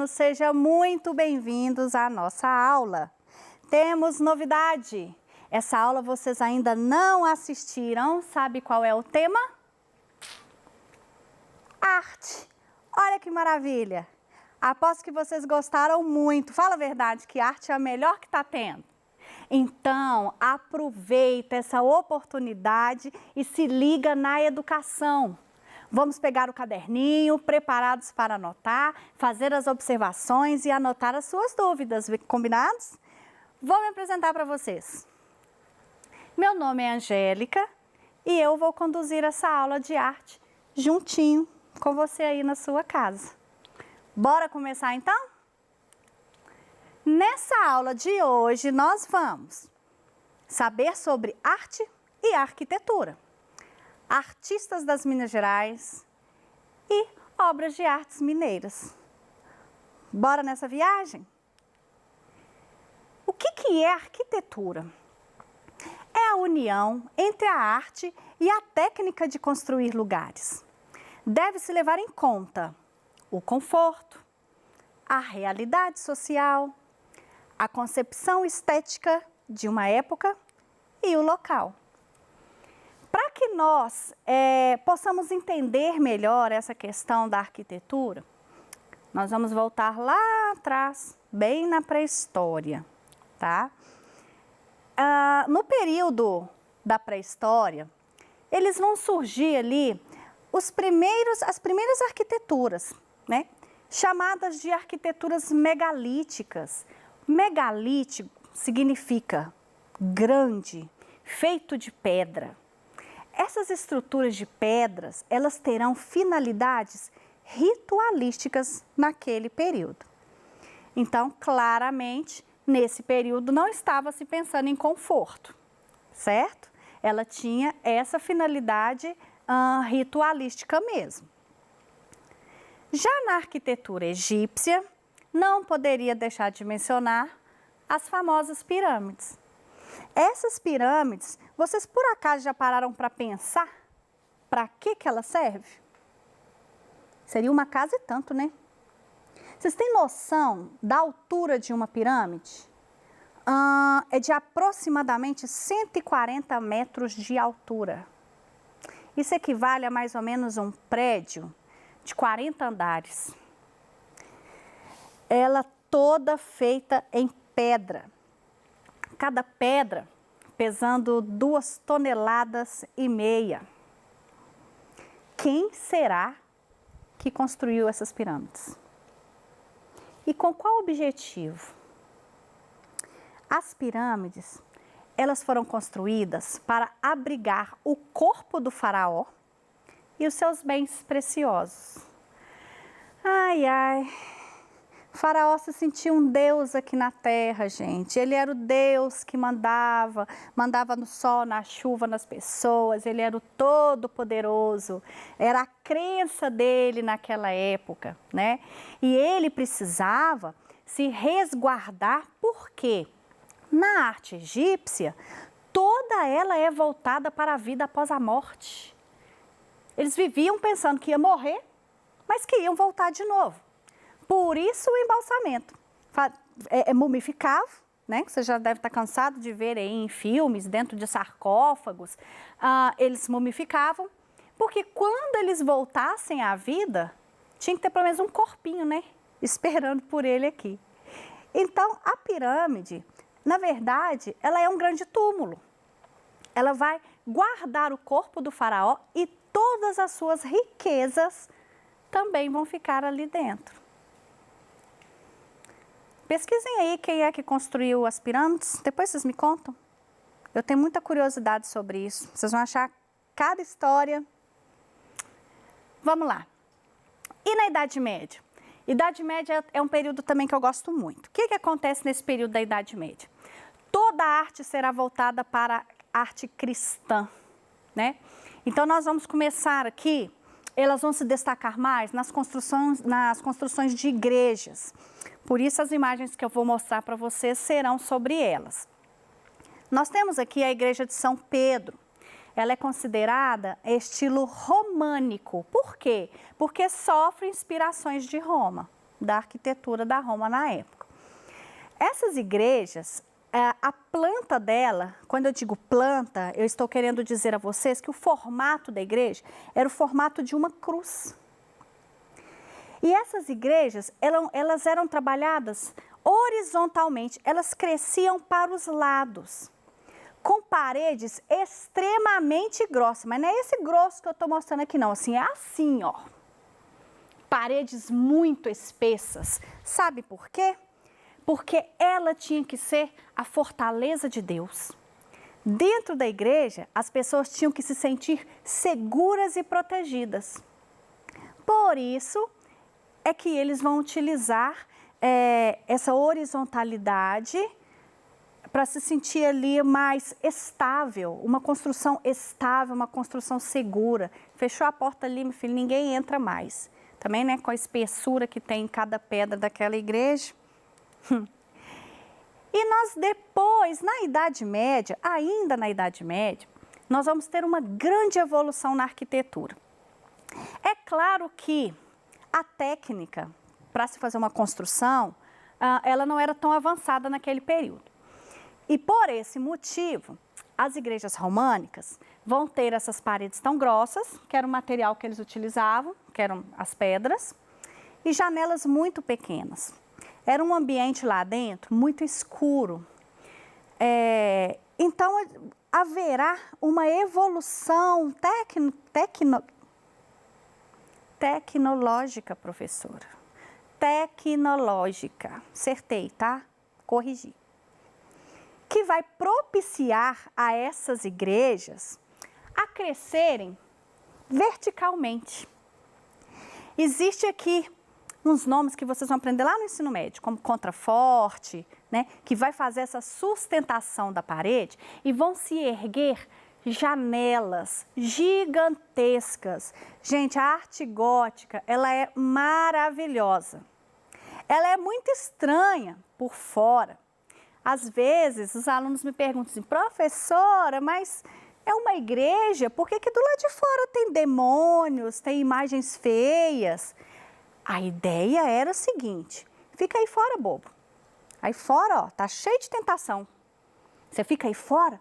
alunos, sejam muito bem-vindos à nossa aula. Temos novidade. Essa aula vocês ainda não assistiram. Sabe qual é o tema? Arte. Olha que maravilha. Aposto que vocês gostaram muito. Fala a verdade que arte é a melhor que está tendo. Então, aproveita essa oportunidade e se liga na educação. Vamos pegar o caderninho, preparados para anotar, fazer as observações e anotar as suas dúvidas, combinados? Vou me apresentar para vocês. Meu nome é Angélica e eu vou conduzir essa aula de arte juntinho com você aí na sua casa. Bora começar então? Nessa aula de hoje nós vamos saber sobre arte e arquitetura, artistas das Minas Gerais e obras de artes mineiras. Bora nessa viagem? O que é arquitetura? É a união entre a arte e a técnica de construir lugares. Deve-se levar em conta o conforto, a realidade social, a concepção estética de uma época e o local. Para que nós possamos entender melhor essa questão da arquitetura, nós vamos voltar lá atrás, bem na pré-história, tá? No período da pré-história, eles vão surgir ali as primeiras arquiteturas, né? Chamadas de arquiteturas megalíticas. Megalítico significa grande, feito de pedra. Essas estruturas de pedras, elas terão finalidades ritualísticas naquele período. Então, claramente, nesse período não estava se pensando em conforto, certo? Ela tinha essa finalidade ritualística mesmo. Já na arquitetura egípcia, não poderia deixar de mencionar as famosas pirâmides. Essas pirâmides, vocês por acaso já pararam para pensar para que ela serve? Seria uma casa e tanto, né? Vocês têm noção da altura de uma pirâmide? É de aproximadamente 140 metros de altura. Isso equivale a mais ou menos um prédio de 40 andares. Ela toda feita em pedra. Cada pedra pesando 2,5 toneladas. Quem será que construiu essas pirâmides? E com qual objetivo? As pirâmides, elas foram construídas para abrigar o corpo do faraó e os seus bens preciosos. Ai, ai. O faraó se sentia um deus aqui na terra, gente. Ele era o deus que mandava no sol, na chuva, nas pessoas. Ele era o todo-poderoso. Era a crença dele naquela época, né? E ele precisava se resguardar, por quê? Na arte egípcia, toda ela é voltada para a vida após a morte. Eles viviam pensando que ia morrer, mas que iam voltar de novo. Por isso o embalsamento. Mumificava, né? Você já deve estar cansado de ver aí em filmes, dentro de sarcófagos. Eles mumificavam, porque quando eles voltassem à vida, tinha que ter pelo menos um corpinho, né? Esperando por ele aqui. Então, a pirâmide, na verdade, ela é um grande túmulo. Ela vai guardar o corpo do faraó e todas as suas riquezas também vão ficar ali dentro. Pesquisem aí quem é que construiu as pirâmides, depois vocês me contam. Eu tenho muita curiosidade sobre isso. Vocês vão achar cada história. Vamos lá. E na Idade Média? Idade Média é um período também que eu gosto muito. O que acontece nesse período da Idade Média? Toda a arte será voltada para a arte cristã, né? Então, nós vamos começar aqui, elas vão se destacar mais nas construções de igrejas. Por isso, as imagens que eu vou mostrar para vocês serão sobre elas. Nós temos aqui a igreja de São Pedro. Ela é considerada estilo românico. Por quê? Porque sofre inspirações de Roma. da arquitetura da Roma na época. Essas igrejas, a planta dela, quando eu digo planta, eu estou querendo dizer a vocês que o formato da igreja era o formato de uma cruz. E essas igrejas, elas eram trabalhadas horizontalmente, elas cresciam para os lados, com paredes extremamente grossas. Mas não é esse grosso que eu estou mostrando aqui não, assim, é assim, ó. Paredes muito espessas. Sabe por quê? Porque ela tinha que ser a fortaleza de Deus. Dentro da igreja, as pessoas tinham que se sentir seguras e protegidas. Por isso é que eles vão utilizar essa horizontalidade para se sentir ali mais estável, uma construção estável, uma construção segura. Fechou a porta ali, meu filho, ninguém entra mais. Também, né, com a espessura que tem em cada pedra daquela igreja. E nós depois, na Idade Média, ainda na Idade Média, nós vamos ter uma grande evolução na arquitetura. É claro que a técnica para se fazer uma construção, ela não era tão avançada naquele período. E por esse motivo, as igrejas românicas vão ter essas paredes tão grossas, que era o material que eles utilizavam, que eram as pedras, e janelas muito pequenas. Era um ambiente lá dentro muito escuro. Então, haverá uma evolução tecnológica, professora. Tecnológica. Acertei, tá? Corrigi. Que vai propiciar a essas igrejas a crescerem verticalmente. Existe aqui uns nomes que vocês vão aprender lá no ensino médio, como contraforte, né, que vai fazer essa sustentação da parede e vão se erguer janelas gigantescas. Gente, a arte gótica, ela é maravilhosa. Ela é muito estranha por fora. Às vezes, os alunos me perguntam assim, professora, mas é uma igreja, por que que do lado de fora tem demônios, tem imagens feias? A ideia era o seguinte, fica aí fora, bobo. Aí fora, ó, tá cheio de tentação. Você fica aí fora,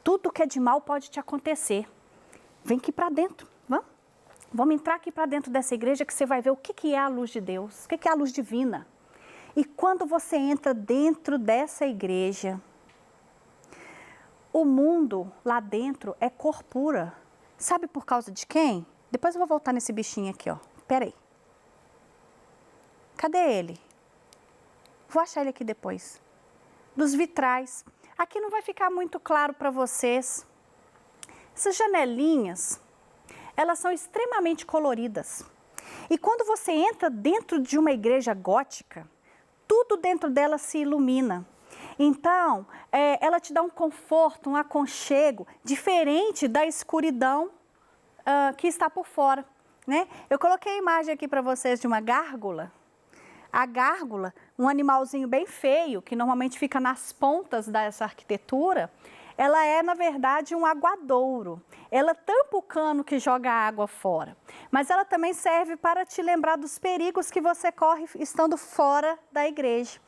tudo que é de mal pode te acontecer. Vem aqui para dentro, vamos? Vamos entrar aqui para dentro dessa igreja que você vai ver o que que é a luz de Deus, o que que é a luz divina. E quando você entra dentro dessa igreja, o mundo lá dentro é cor pura. Sabe por causa de quem? Depois eu vou voltar nesse bichinho aqui, ó. Pera aí. Cadê ele? Vou achar ele aqui depois. Dos vitrais. Aqui não vai ficar muito claro para vocês. Essas janelinhas, elas são extremamente coloridas. E quando você entra dentro de uma igreja gótica, tudo dentro dela se ilumina. Então, ela te dá um conforto, um aconchego, diferente da escuridão que está por fora, né? Eu coloquei a imagem aqui para vocês de uma gárgula. A gárgula, um animalzinho bem feio, que normalmente fica nas pontas dessa arquitetura, ela é, na verdade, um aguadouro. Ela tampa o cano que joga a água fora, mas ela também serve para te lembrar dos perigos que você corre estando fora da igreja.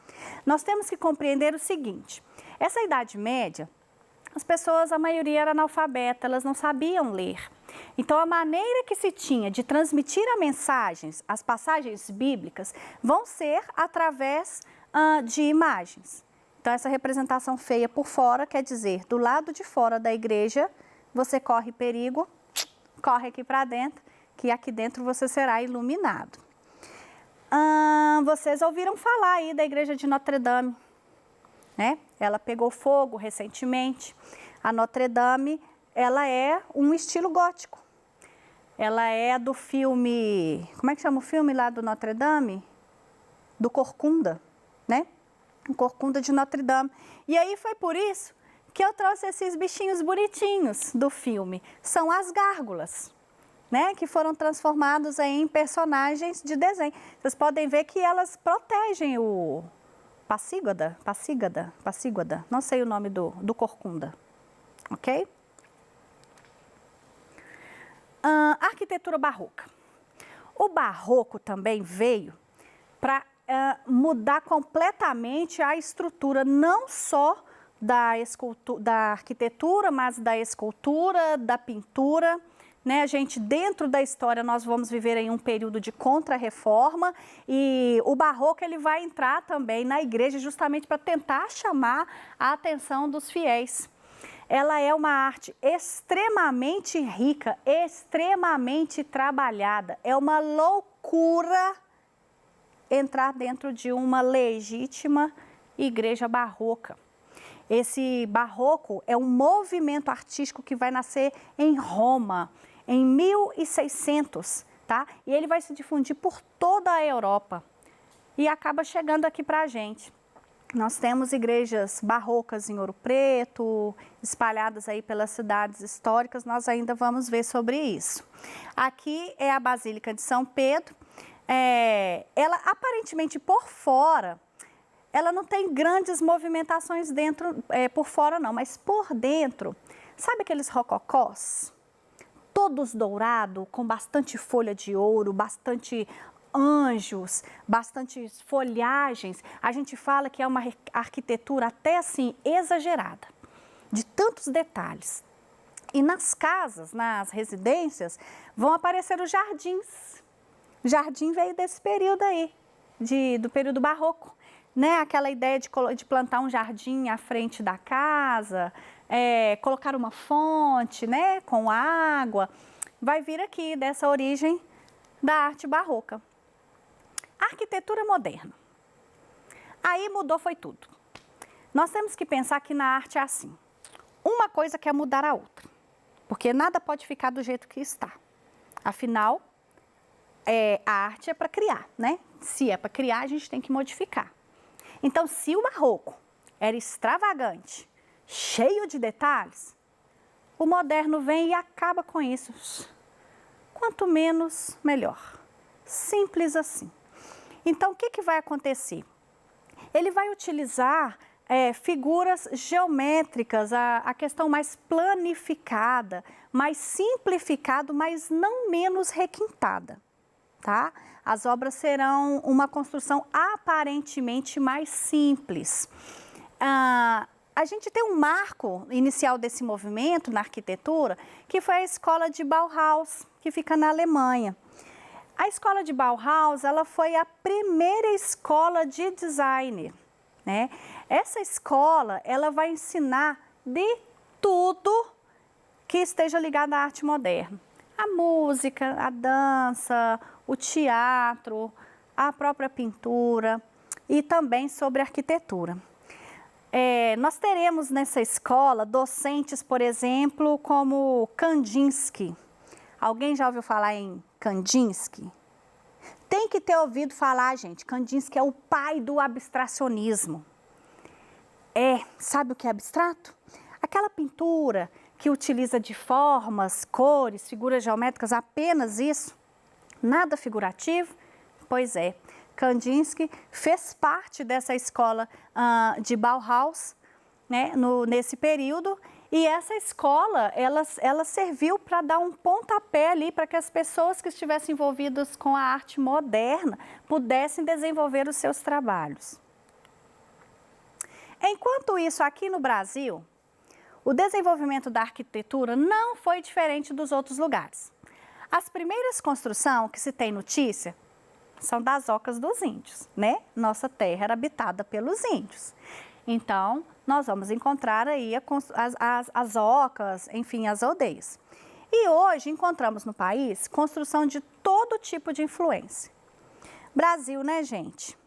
Nós temos que compreender o seguinte, essa Idade Média, as pessoas, a maioria era analfabeta, elas não sabiam ler. Então, a maneira que se tinha de transmitir as passagens bíblicas, vão ser através de imagens. Então, essa representação feia por fora, quer dizer, do lado de fora da igreja, você corre perigo, corre aqui para dentro, que aqui dentro você será iluminado. Vocês ouviram falar aí da igreja de Notre Dame, né? Ela pegou fogo recentemente. A Notre Dame, ela é um estilo gótico. Ela é do filme, como é que chama o filme lá do Notre Dame? Do Corcunda, né? O Corcunda de Notre Dame. E aí foi por isso que eu trouxe esses bichinhos bonitinhos do filme. São as gárgulas, né? Que foram transformados aí em personagens de desenho. Vocês podem ver que elas protegem o Passígada, não sei o nome do Corcunda, ok? Arquitetura barroca. O barroco também veio para mudar completamente a estrutura, não só da arquitetura, mas da escultura, da pintura. Né, a gente, dentro da história, nós vamos viver em um período de contra-reforma e o barroco ele vai entrar também na igreja justamente para tentar chamar a atenção dos fiéis. Ela é uma arte extremamente rica, extremamente trabalhada. É uma loucura entrar dentro de uma legítima igreja barroca. Esse barroco é um movimento artístico que vai nascer em Roma, em 1600, tá? E ele vai se difundir por toda a Europa e acaba chegando aqui para a gente. Nós temos igrejas barrocas em Ouro Preto, espalhadas aí pelas cidades históricas, nós ainda vamos ver sobre isso. Aqui é a Basílica de São Pedro. Ela aparentemente por fora, ela não tem grandes movimentações dentro, por fora não, mas por dentro, sabe aqueles rococós? Todos dourados, com bastante folha de ouro, bastante anjos, bastante folhagens. A gente fala que é uma arquitetura até assim exagerada, de tantos detalhes. E nas casas, nas residências, vão aparecer os jardins. O jardim veio desse período aí, do período barroco. Né? Aquela ideia de plantar um jardim à frente da casa, colocar uma fonte, né, com água, vai vir aqui dessa origem da arte barroca. Arquitetura moderna. Aí mudou foi tudo. Nós temos que pensar que na arte é assim. Uma coisa quer mudar a outra, porque nada pode ficar do jeito que está. Afinal, a arte é para criar, né? Se é para criar, a gente tem que modificar. Então, se o barroco era extravagante, cheio de detalhes, o moderno vem e acaba com isso. Quanto menos, melhor. Simples assim. Então, o que vai acontecer? Ele vai utilizar figuras geométricas, a questão mais planificada, mais simplificada, mas não menos requintada, tá? As obras serão uma construção aparentemente mais simples. A gente tem um marco inicial desse movimento na arquitetura, que foi a escola de Bauhaus, que fica na Alemanha. A escola de Bauhaus, ela foi a primeira escola de design, né? Essa escola, ela vai ensinar de tudo que esteja ligado à arte moderna. A música, a dança, o teatro, a própria pintura e também sobre arquitetura. Nós teremos nessa escola docentes, por exemplo, como Kandinsky. Alguém já ouviu falar em Kandinsky? Tem que ter ouvido falar, gente. Kandinsky é o pai do abstracionismo. Sabe o que é abstrato? Aquela pintura que utiliza de formas, cores, figuras geométricas, apenas isso, nada figurativo? Pois é, Kandinsky fez parte dessa escola de Bauhaus, né, nesse período, e essa escola, ela serviu para dar um pontapé ali para que as pessoas que estivessem envolvidas com a arte moderna pudessem desenvolver os seus trabalhos. Enquanto isso, aqui no Brasil, o desenvolvimento da arquitetura não foi diferente dos outros lugares. As primeiras construções que se tem notícia são das ocas dos índios, né? Nossa terra era habitada pelos índios. Então, nós vamos encontrar aí as ocas, enfim, as aldeias. E hoje encontramos no país construção de todo tipo de influência. Brasil, né, gente?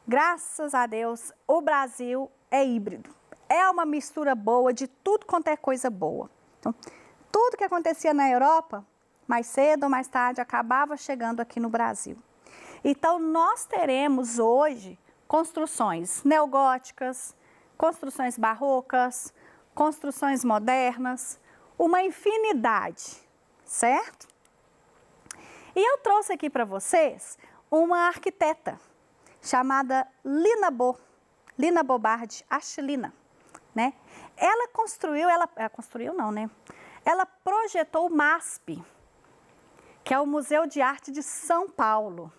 Graças a Deus, o Brasil é híbrido. É uma mistura boa de tudo quanto é coisa boa. Então, tudo que acontecia na Europa, mais cedo ou mais tarde, acabava chegando aqui no Brasil. Então, nós teremos hoje construções neogóticas, construções barrocas, construções modernas, uma infinidade, certo? E eu trouxe aqui para vocês uma arquiteta chamada Lina Bobardi, a chilena, né? Ela projetou o MASP, que é o Museu de Arte de São Paulo.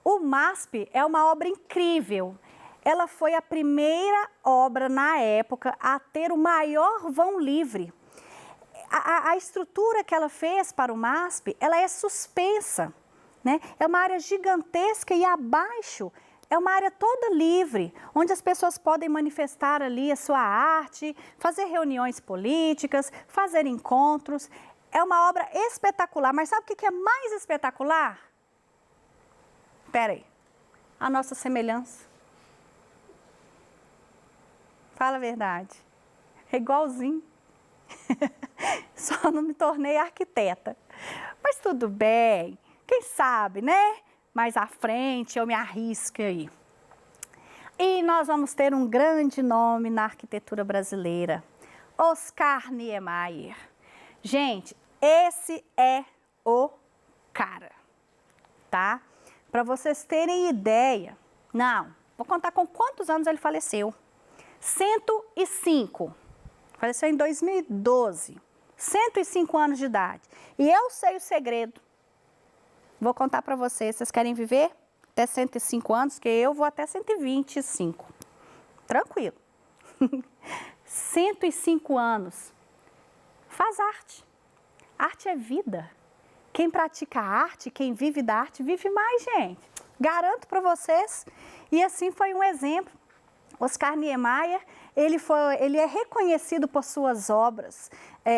O MASP é uma obra incrível. Ela foi a primeira obra na época a ter o maior vão livre. A estrutura que ela fez para o MASP, ela é suspensa, né? É uma área gigantesca e abaixo é uma área toda livre, onde as pessoas podem manifestar ali a sua arte, fazer reuniões políticas, fazer encontros. É uma obra espetacular, mas sabe o que é mais espetacular? Espera aí, a nossa semelhança. Fala a verdade, é igualzinho. Só não me tornei arquiteta. Mas tudo bem, quem sabe, né? Mais à frente eu me arrisco aí. E nós vamos ter um grande nome na arquitetura brasileira, Oscar Niemeyer. Gente, esse é o cara, tá? Para vocês terem ideia, não, vou contar com quantos anos ele faleceu. 105. Faleceu em 2012, 105 anos de idade. E eu sei o segredo. Vou contar para vocês. Vocês querem viver até 105 anos? Que eu vou até 125. Tranquilo. 105 anos. Faz arte. Arte é vida. Quem pratica arte, quem vive da arte, vive mais, gente. Garanto para vocês. E assim foi um exemplo. Oscar Niemeyer, ele é reconhecido por suas obras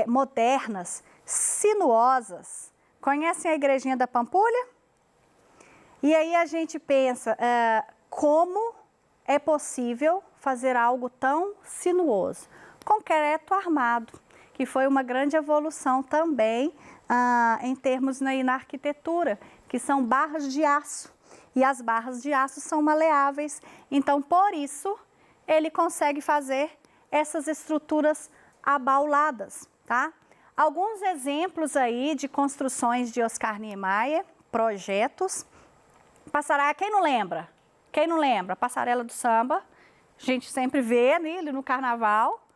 modernas, sinuosas. Conhecem a Igrejinha da Pampulha? E aí a gente pensa, como é possível fazer algo tão sinuoso? Concreto armado, que foi uma grande evolução também em termos na arquitetura, que são barras de aço. E as barras de aço são maleáveis, então por isso ele consegue fazer essas estruturas abauladas, tá? Alguns exemplos aí de construções de Oscar Niemeyer, projetos. Quem não lembra? Quem não lembra? Passarela do Samba, a gente sempre vê nele no carnaval.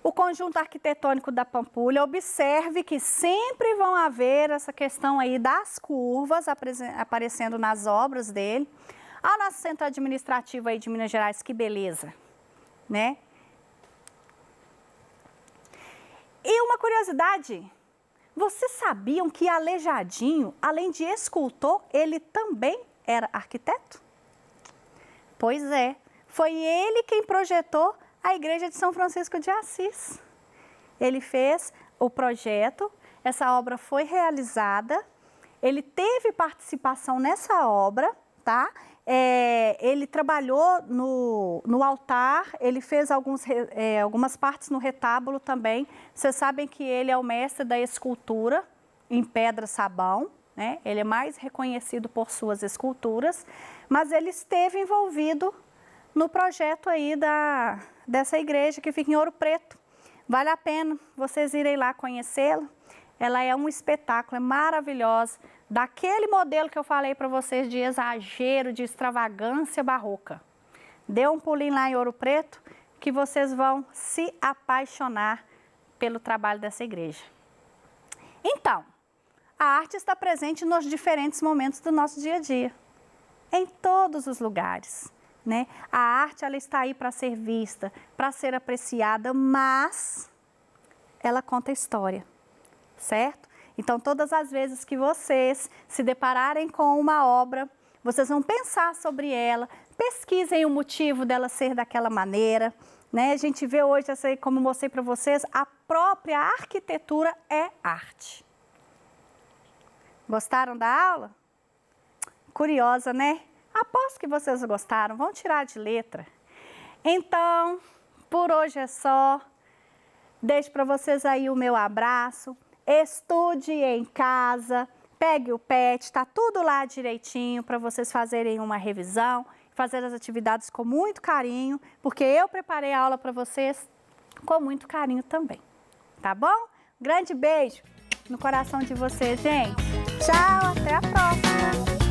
O conjunto arquitetônico da Pampulha, observe que sempre vão haver essa questão aí das curvas aparecendo nas obras dele. A nosso centro administrativo aí de Minas Gerais, que beleza, né? E uma curiosidade, vocês sabiam que Aleijadinho, além de escultor, ele também era arquiteto? Pois é, foi ele quem projetou a igreja de São Francisco de Assis. Ele fez o projeto, essa obra foi realizada, ele teve participação nessa obra, tá? Ele trabalhou no altar, ele fez algumas partes no retábulo também. Vocês sabem que ele é o mestre da escultura em pedra-sabão, né? Ele é mais reconhecido por suas esculturas, mas ele esteve envolvido no projeto aí dessa igreja que fica em Ouro Preto. Vale a pena vocês irem lá conhecê-la. Ela é um espetáculo, é maravilhosa. Daquele modelo que eu falei para vocês de exagero, de extravagância barroca. Dê um pulinho lá em Ouro Preto que vocês vão se apaixonar pelo trabalho dessa igreja. Então, a arte está presente nos diferentes momentos do nosso dia a dia, em todos os lugares, né? A arte ela está aí para ser vista, para ser apreciada, mas ela conta história, certo? Então, todas as vezes que vocês se depararem com uma obra, vocês vão pensar sobre ela, pesquisem o motivo dela ser daquela maneira, né? A gente vê hoje, como eu mostrei para vocês, a própria arquitetura é arte. Gostaram da aula? Curiosa, né? Aposto que vocês gostaram, vão tirar de letra. Então, por hoje é só. Deixo para vocês aí o meu abraço. Estude em casa, pegue o PET, tá tudo lá direitinho para vocês fazerem uma revisão, fazer as atividades com muito carinho, porque eu preparei a aula para vocês com muito carinho também, tá bom? Grande beijo no coração de vocês, gente. Tchau, até a próxima!